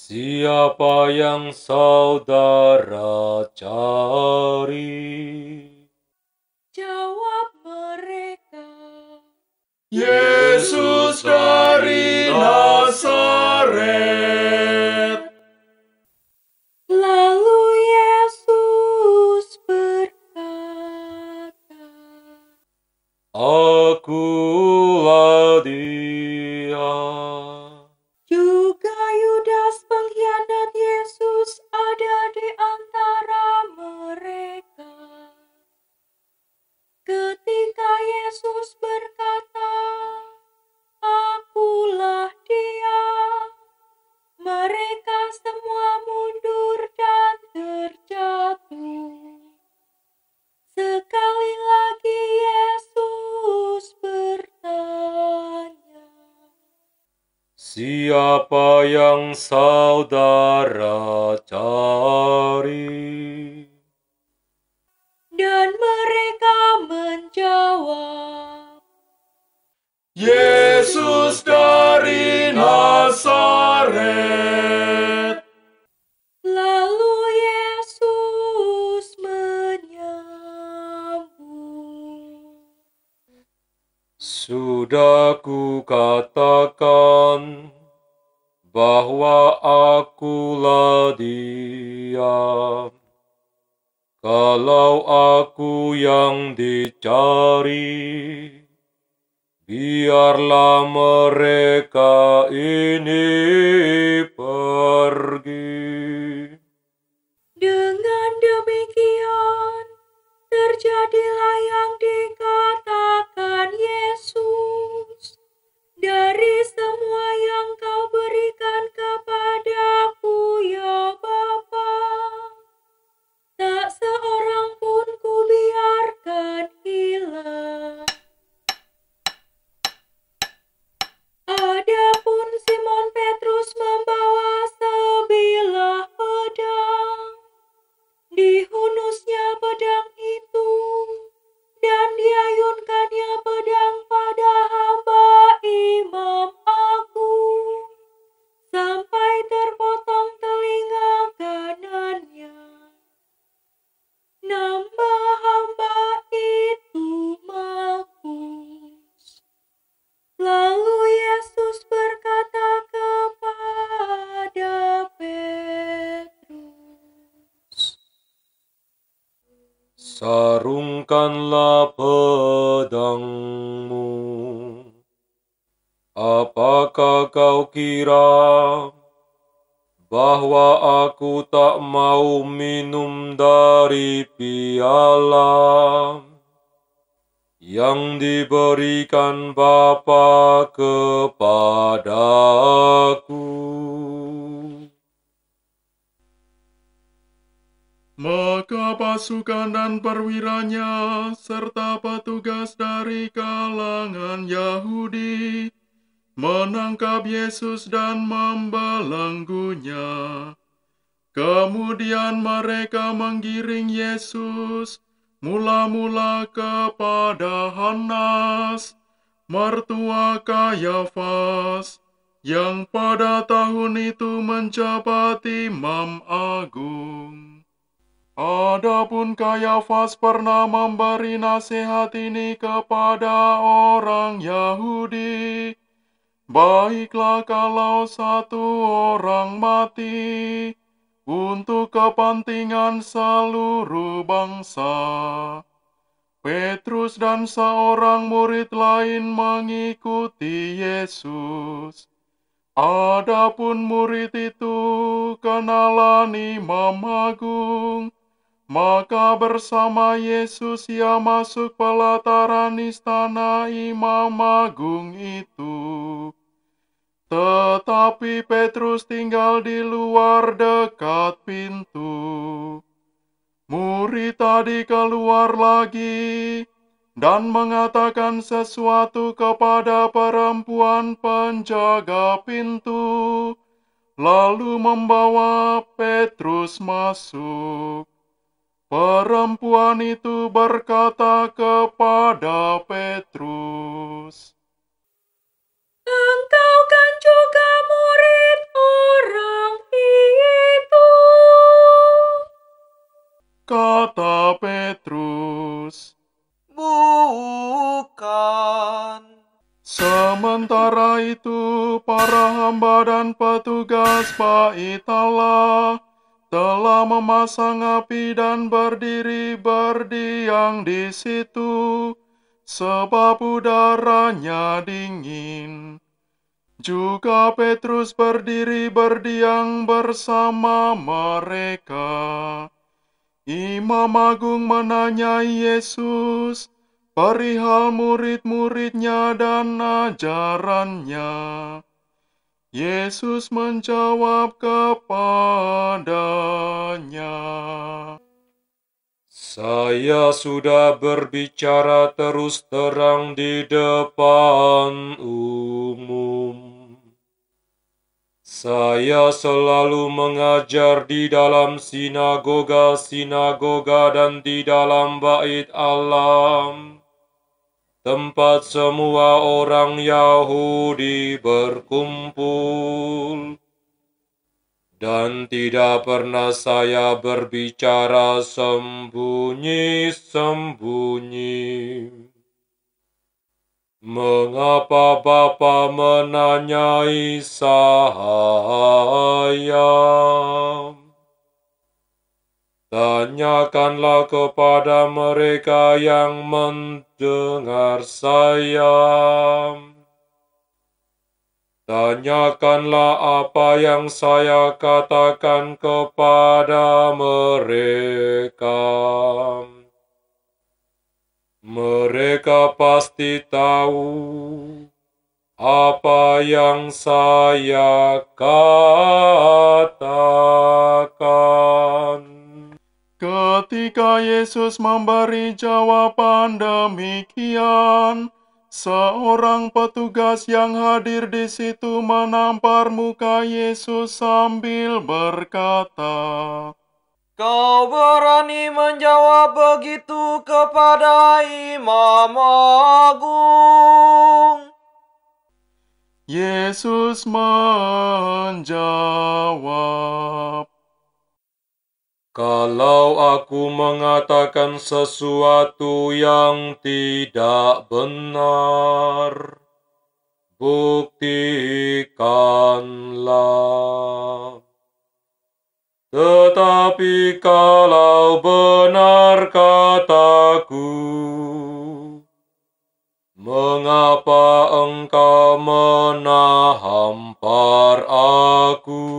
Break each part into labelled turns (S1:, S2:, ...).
S1: Siapa yang saudara cari?
S2: Jawab mereka,
S1: Yesus dari Nazaret.
S2: Lalu Yesus berkata,
S1: Akulah dia.
S2: juga Yudas pengkhianat Yesus ada di antara mereka. Ketika Yesus berkata, "Akulah dia," mereka semua mundur dan terjatuh. Sekali lagi Yesus bertanya,
S1: Siapa yang saudara cari?
S2: dan mereka menjawab,
S1: Yesus dari Nazaret.
S2: Lalu Yesus menyambung,
S1: Sudah kukatakan bahwa akulah dia. Kalau aku yang dicari, biarlah mereka ini pergi.
S2: dengan demikian terjadilah yang dikatakan Yesus, "Dari semua yang kau berikan kepadaku, ya Bapa, tak seorang pun kubiarkan hilang." Adapun Simon Petrus membawa sebilah pedang. Dihunusnya pedang itu, dan diayunkannya pedang pada hamba imam agung, sampai terpotong telinga kanannya. Nama hamba itu Malkus. Lalu Yesus berkata kepada Petrus,
S1: Sarungkanlah pedangmu. Apakah kau kira bahwa aku tak mau minum dari piala yang diberikan Bapa kepadaku?
S3: Maka pasukan dan perwiranya, serta petugas dari kalangan Yahudi, menangkap Yesus dan membelenggunya. Kemudian mereka menggiring Yesus mula-mula kepada Hanas, mertua Kayafas, yang pada tahun itu menjabat imam agung. Adapun Kayafas pernah memberi nasihat ini kepada orang Yahudi, "Baiklah kalau satu orang mati untuk kepentingan seluruh bangsa." Petrus dan seorang murid lain mengikuti Yesus. Adapun murid itu kenalan imam agung, maka bersama Yesus ia masuk pelataran istana imam agung itu. Tetapi Petrus tinggal di luar dekat pintu. Murid tadi keluar lagi dan mengatakan sesuatu kepada perempuan penjaga pintu, lalu membawa Petrus masuk. Perempuan itu berkata kepada Petrus,
S2: "Engkau kan juga murid orang
S3: hamba dan petugas bait Allah telah memasang api dan berdiri berdiam di situ, sebab udaranya dingin. Juga Petrus berdiri berdiam bersama mereka. Imam Agung menanyai Yesus perihal murid-muridnya dan ajarannya. Yesus menjawab kepadanya,
S1: Saya sudah berbicara terus terang di depan umum. Saya selalu mengajar di dalam sinagoga-sinagoga dan di dalam bait Allah, tempat semua orang Yahudi berkumpul. Dan tidak pernah saya berbicara sembunyi-sembunyi. Mengapa Bapa menanyai saya? Tanyakanlah kepada mereka yang mendengar saya. Tanyakanlah apa yang saya katakan kepada mereka. Mereka pasti tahu apa yang saya katakan.
S3: ketika Yesus memberi jawaban demikian, seorang petugas yang hadir di situ menampar muka Yesus sambil berkata,
S4: Kau berani menjawab begitu kepada Imam Agung?
S3: Yesus menjawab,
S1: Kalau aku mengatakan sesuatu yang tidak benar, buktikanlah. Tetapi kalau benar kataku, mengapa engkau menampar aku?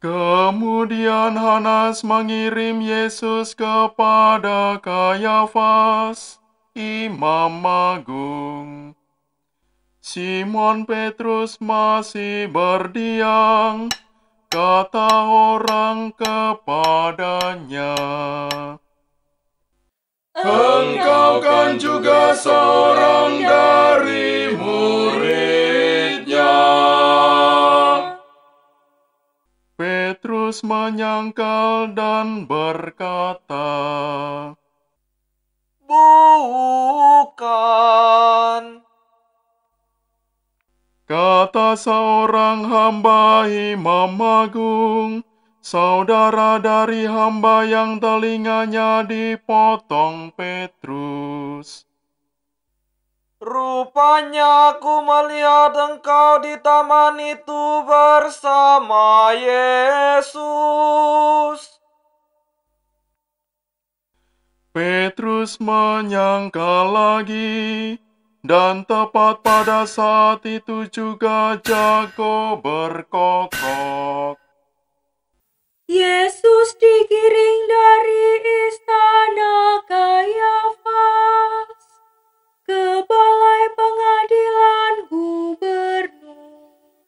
S3: Kemudian Hanas mengirim Yesus kepada Kayafas, Imam Agung. Simon Petrus masih berdiam. Kata orang kepadanya, "Engkau kan juga seorang dari muridnya." Petrus menyangkal dan berkata,
S4: Bukan.
S3: Kata seorang hamba Imam Agung, saudara dari hamba yang telinganya dipotong Petrus.
S4: Rupanya aku melihat engkau di taman itu bersama Yesus.
S3: Petrus menyangkal lagi, dan tepat pada saat itu juga jago berkokok.
S2: Yesus digiring dari istana Kayafas ke balai pengadilan gubernur.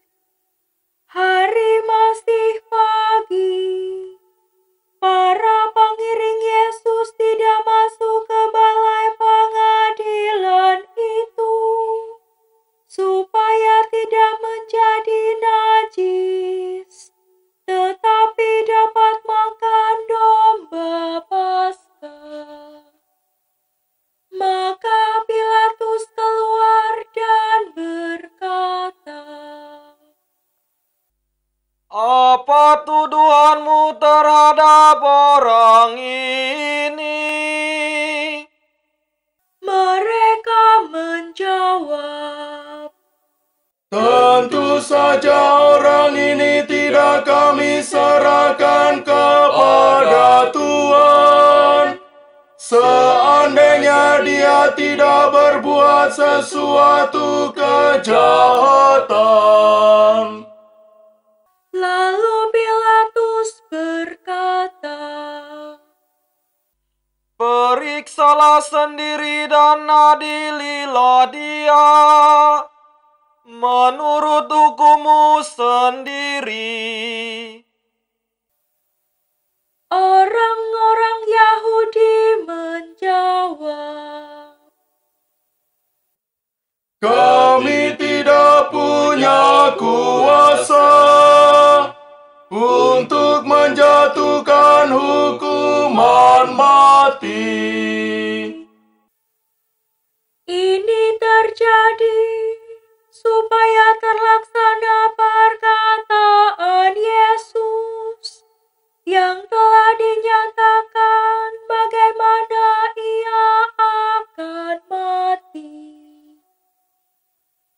S2: Hari masih pagi. Para pengiring Yesus tidak masuk ke balai pengadilan itu, supaya tidak menjadi najis, tetapi dapat makan domba Paskah.
S3: dia tidak berbuat sesuatu kejahatan.
S2: Lalu Pilatus berkata,
S4: "Periksalah sendiri dan adililah dia menurut hukummu sendiri."
S2: Orang-orang Yahudi menjawab,
S3: Kami tidak punya kuasa untuk menjatuhkan hukuman mati.
S2: ini terjadi supaya terlaksana perkataan Yesus yang telah dinyatakan bagaimana ia akan mati.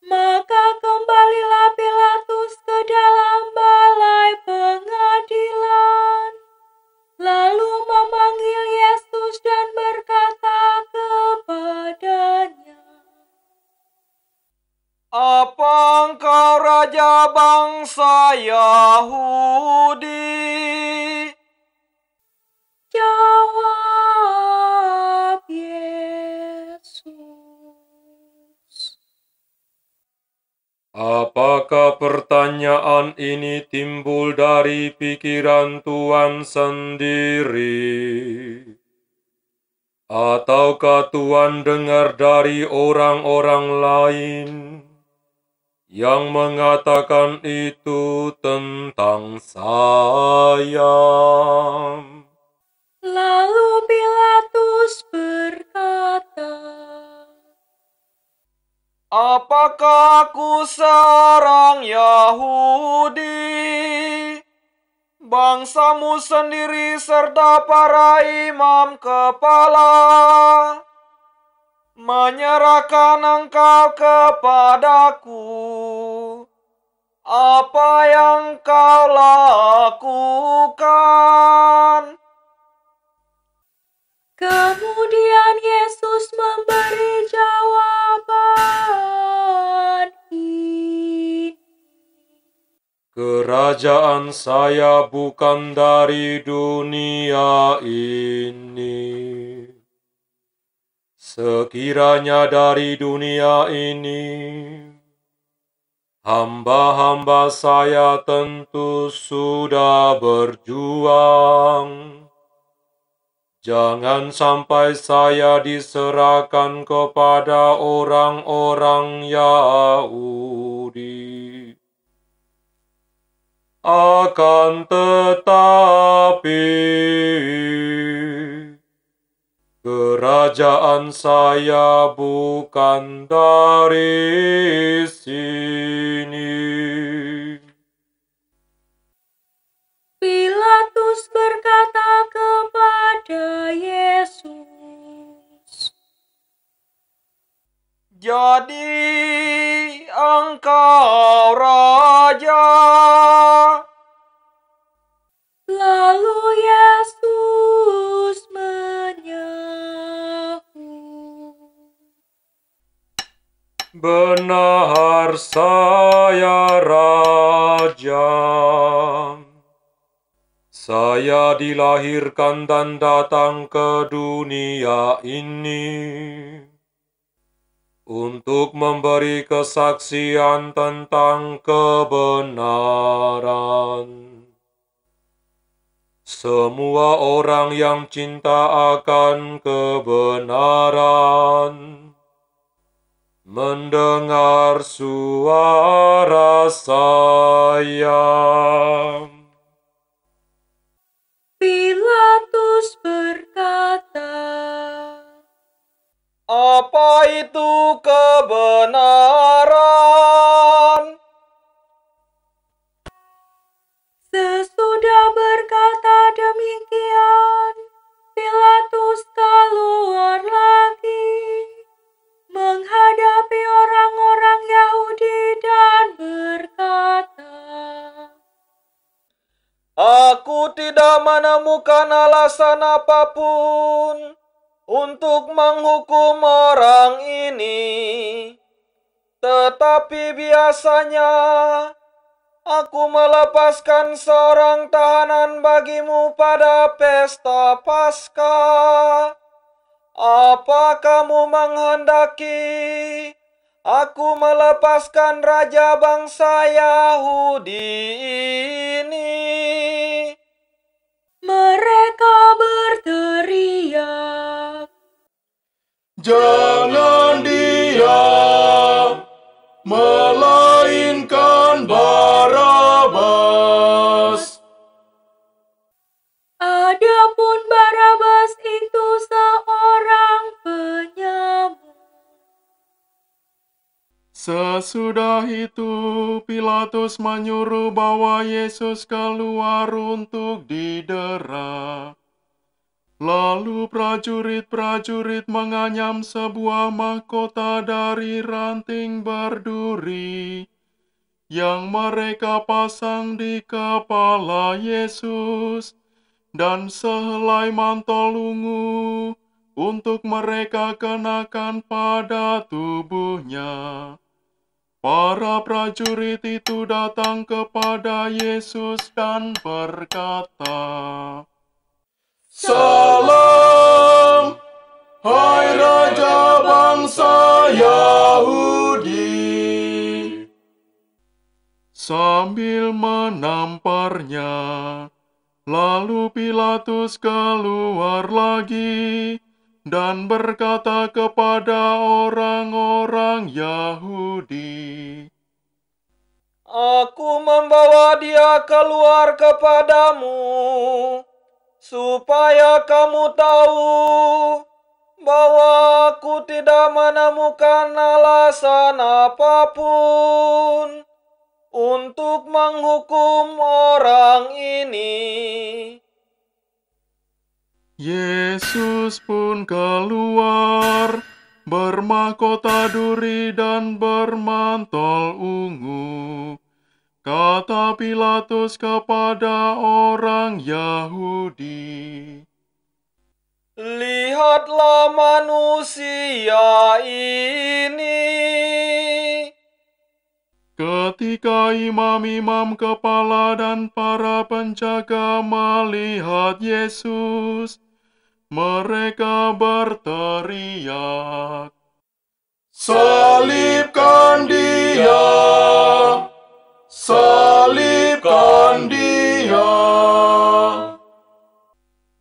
S2: Maka kembalilah Pilatus ke dalam balai pengadilan, lalu memanggil Yesus dan berkata kepadanya,
S4: "Apa engkau raja bangsa Yahudi?"
S2: Jawab Yesus,
S1: Apakah pertanyaan ini timbul dari pikiran Tuhan sendiri? Ataukah Tuhan dengar dari orang-orang lain yang mengatakan itu tentang saya?
S2: lalu Pilatus berkata,
S4: "Apakah aku seorang Yahudi? Bangsamu sendiri serta para imam kepala menyerahkan engkau kepadaku. Apa yang kau lakukan?"
S2: Kemudian Yesus memberi jawaban ini,
S1: Kerajaan saya bukan dari dunia ini. Sekiranya dari dunia ini, hamba-hamba saya tentu sudah berjuang. Jangan sampai saya diserahkan kepada orang-orang Yahudi. Akan tetapi, kerajaan saya bukan dari sini.
S2: Pilatus berkata kepada Yesus,
S4: "Jadi engkau raja?"
S2: lalu Yesus menyahut,
S1: Benar saya raja. Saya dilahirkan dan datang ke dunia ini untuk memberi kesaksian tentang kebenaran. Semua orang yang cinta akan kebenaran mendengar suara saya.
S2: Pilatus berkata,
S4: Apa itu kebenaran?
S2: Sesudah berkata demikian, Pilatus keluar lagi, menghadapi orang-orang Yahudi dan berkata,
S4: Aku tidak menemukan alasan apapun untuk menghukum orang ini. Tetapi biasanya aku melepaskan seorang tahanan bagimu pada pesta Paskah. Apa kamu menghendaki aku melepaskan raja bangsa Yahudi ini?
S2: Mereka berteriak,
S3: Jangan dia, melainkan Barabas.
S2: adapun Barabas itu seorang penyamuk.
S3: Sesudah itu, Pilatus menyuruh bawa Yesus keluar untuk didera. Lalu prajurit-prajurit menganyam sebuah mahkota dari ranting berduri yang mereka pasang di kepala Yesus dan sehelai mantel ungu untuk mereka kenakan pada tubuhnya. Para prajurit itu datang kepada Yesus dan berkata, Salam, hai Raja bangsa Yahudi. Sambil menamparnya, lalu Pilatus keluar lagi dan berkata kepada orang-orang Yahudi,
S4: Aku membawa dia keluar kepadamu, supaya kamu tahu bahwa aku tidak menemukan alasan apapun untuk menghukum orang ini.
S3: Yesus pun keluar, bermahkota duri dan bermantel ungu. Kata Pilatus kepada orang Yahudi,
S4: Lihatlah manusia ini.
S3: Ketika imam-imam kepala dan para penjaga melihat Yesus, mereka berteriak, Salibkan dia! Salibkan dia!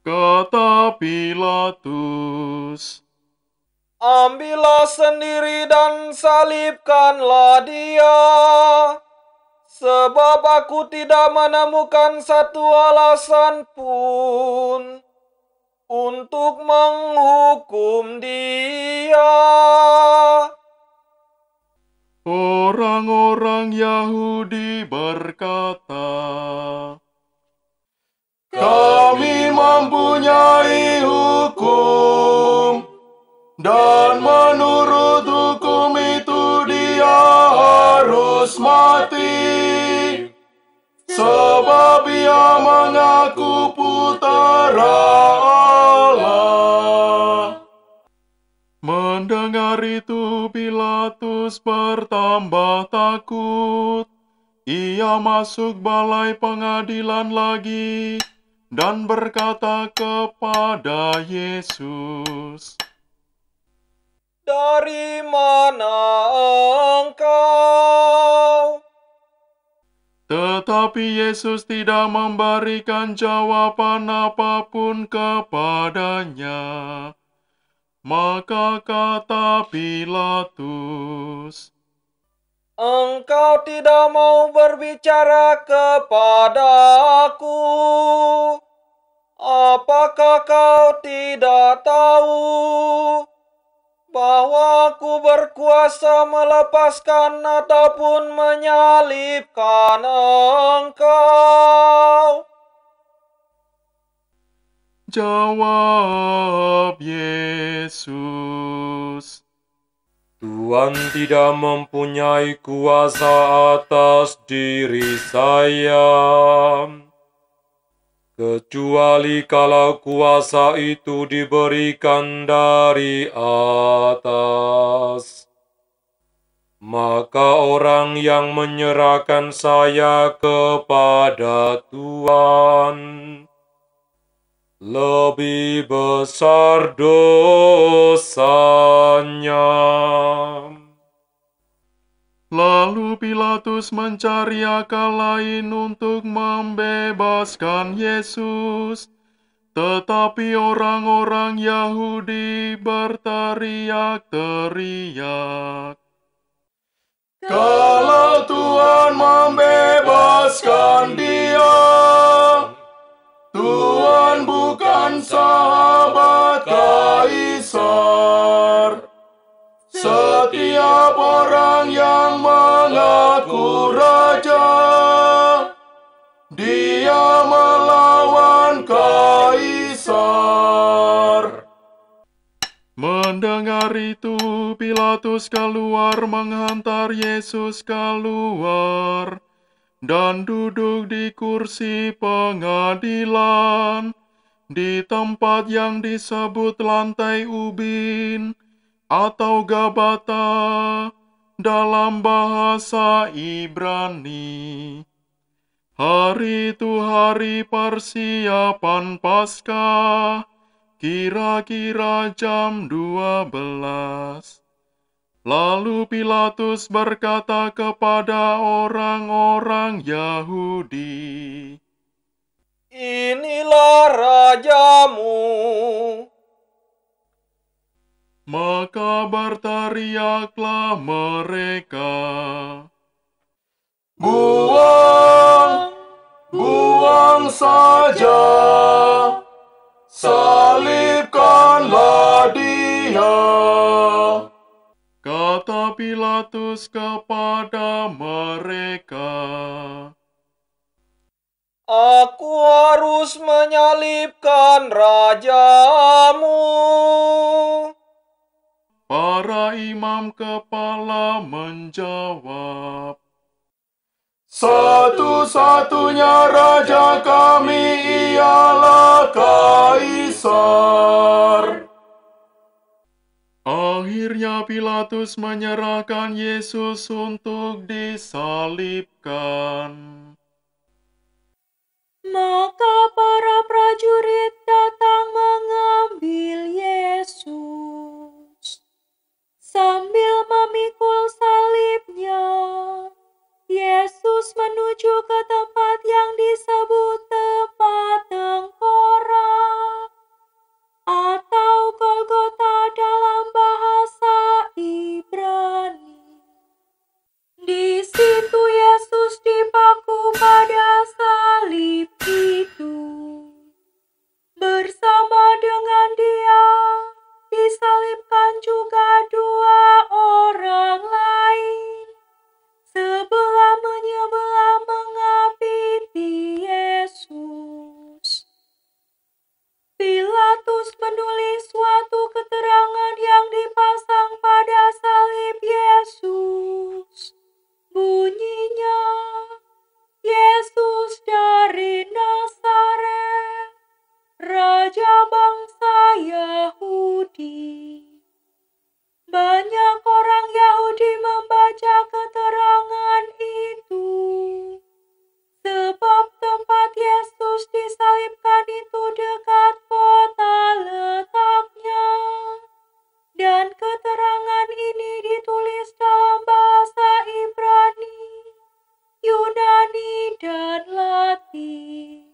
S3: Kata Pilatus,
S4: Ambillah sendiri dan salibkanlah dia, sebab aku tidak menemukan satu alasan pun untuk menghukum dia.
S3: Orang-orang Yahudi berkata, Kami mempunyai hukum, dan menurut hukum itu dia harus mati, sebab ia mengaku putera Allah. Mendengar itu, Pilatus bertambah takut. Ia masuk balai pengadilan lagi dan berkata kepada Yesus,
S4: Dari mana engkau?
S3: Tetapi Yesus tidak memberikan jawaban apapun kepadanya. Maka kata Pilatus,
S4: Engkau tidak mau berbicara kepada aku? Apakah kau tidak tahu bahwa aku berkuasa melepaskan ataupun menyalibkan engkau?
S3: Jawab Yesus,
S1: Tuhan tidak mempunyai kuasa atas diri saya. kecuali kalau kuasa itu diberikan dari atas. Maka orang yang menyerahkan saya kepada Tuhan lebih besar dosanya.
S3: Lalu Pilatus mencari akal lain untuk membebaskan Yesus. Tetapi orang-orang Yahudi berteriak-teriak, "Kalau Tuhan membebaskan Dia, Tuhan bukan sahabat kaisar. Setiap orang yang mengaku raja, dia melawan kaisar." Mendengar itu, Pilatus keluar menghantar Yesus keluar dan duduk di kursi pengadilan di tempat yang disebut lantai ubin atau Gabata dalam bahasa Ibrani. Hari itu hari persiapan Paskah, kira-kira jam 12. Lalu Pilatus berkata kepada orang-orang Yahudi,
S4: Inilah rajamu.
S3: Maka berteriaklah mereka, "Buang, buang saja, salibkanlah Dia." Kata Pilatus kepada mereka,
S4: Aku harus menyalibkan rajamu.
S3: Para imam kepala menjawab, "Satu-satunya raja kami ialah Kaisar." Akhirnya Pilatus menyerahkan Yesus untuk disalibkan.
S2: Maka para prajurit datang mengambil Yesus. Sambil memikul salibnya, Yesus menuju ke tempat yang disebut tempat tengkorak atau Golgota dalam bahasa Ibrani. Di situ Yesus dipaku pada salib itu. Bersama dengan Dia disalibkan juga dua orang lain, sebelah menyebelah mengapiti Yesus. Pilatus menulis suatu keterangan yang dipasang pada salib Yesus. Bunyinya, Yesus dari Nazaret, Raja bangsa Yahudi. Banyak orang Yahudi membaca keterangan itu, sebab tempat Yesus disalibkan itu dekat kota letaknya. Dan keterangan ini ditulis dalam bahasa Ibrani, Yunani, dan Latin.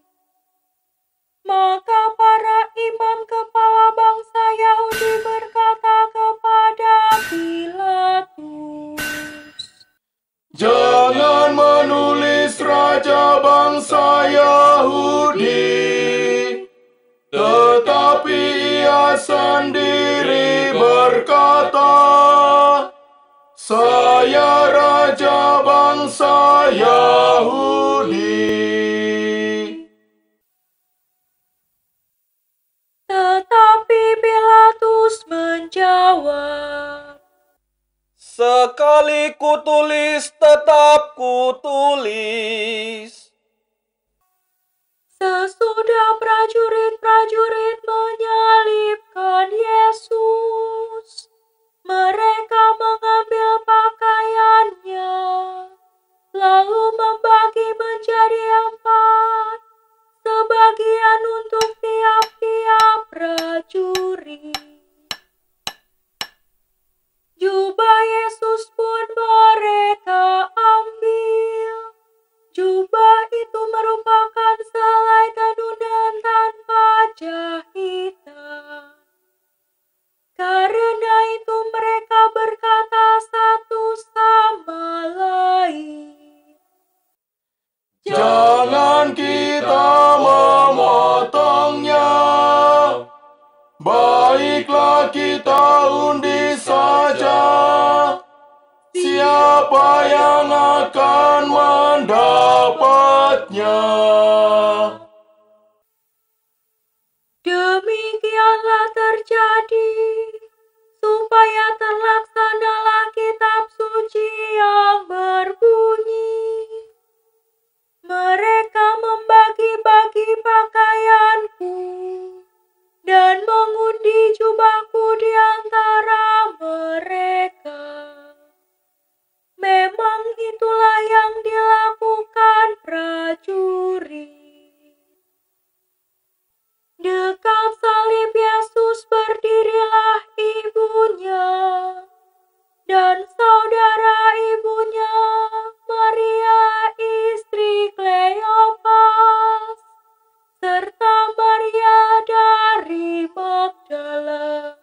S2: Maka para imam kepala bangsa Yahudi berkata kepada Pilatus,
S3: "Jangan menulis raja bangsa Yahudi, tetapi Ia sendiri berkata, saya raja bangsa Yahudi."
S2: Tetapi Pilatus menjawab,
S4: Sekali kutulis, tetap kutulis.
S2: Sesuai Sesudah prajurit-prajurit menyalibkan Yesus, mereka mengambil pakaiannya, lalu membagi menjadi 4, sebagian untuk tiap-tiap prajurit. Jubah Yesus pun mereka ambil. Jubah itu merupakan selai tenunan tanpa jahitan. Karena itu mereka berkata satu sama lain,
S3: Jangan kita memotongnya. Baiklah kita undi saja. Siapa yang akan mendapatnya?
S2: demikianlah terjadi, supaya terlaksanalah kitab suci yang berbunyi, mereka membagi-bagi pakaianku dan mengundi jubahku di antara mereka. Memang itulah yang dilakukan prajurit. Dekat salib Yesus berdirilah ibunya dan saudara ibunya, Maria istri Kleopas, serta Maria dari Magdala.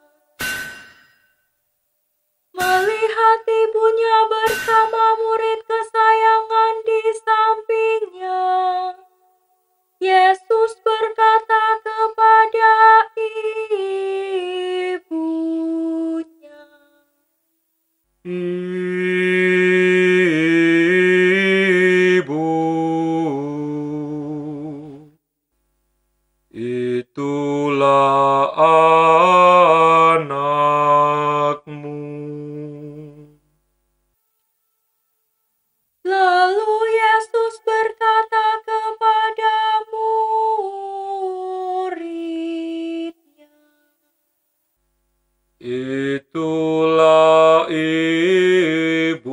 S2: Melihat ibunya bersama murid kesayangan di sampingnya, Yesus berkata kepada ibunya,
S1: Ibu, itulah anakmu.
S2: Lalu Yesus berkata kepada murid-Nya,
S1: Itulah ibumu.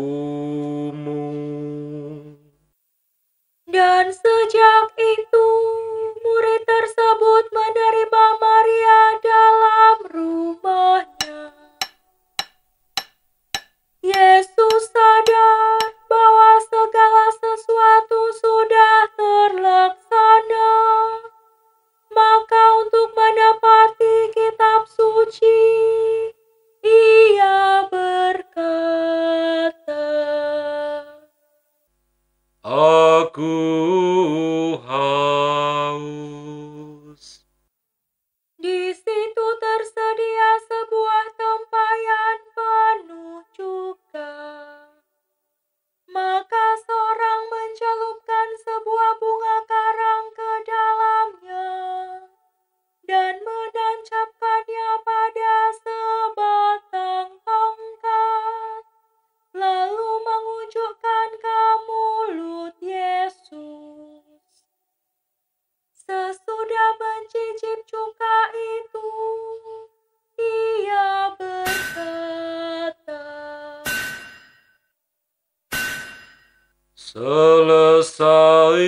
S2: dan sejak itu murid tersebut menerima Maria dalam rumahnya. Yesus sadar bahwa segala sesuatu sudah terlaksana. Maka untuk menepati kitab suci, Ia berkata,
S1: Aku haus.
S2: di situ tersedia sebuah tempayan penuh cuka. Maka seorang mencelupkan sebuah bunga karang ke dalamnya dan menancapkannya pada sebatang tongkat, lalu mengunjukkan ke mulut Yesus. Sesudah mencicip cuka itu, Ia berkata,
S1: Selesai.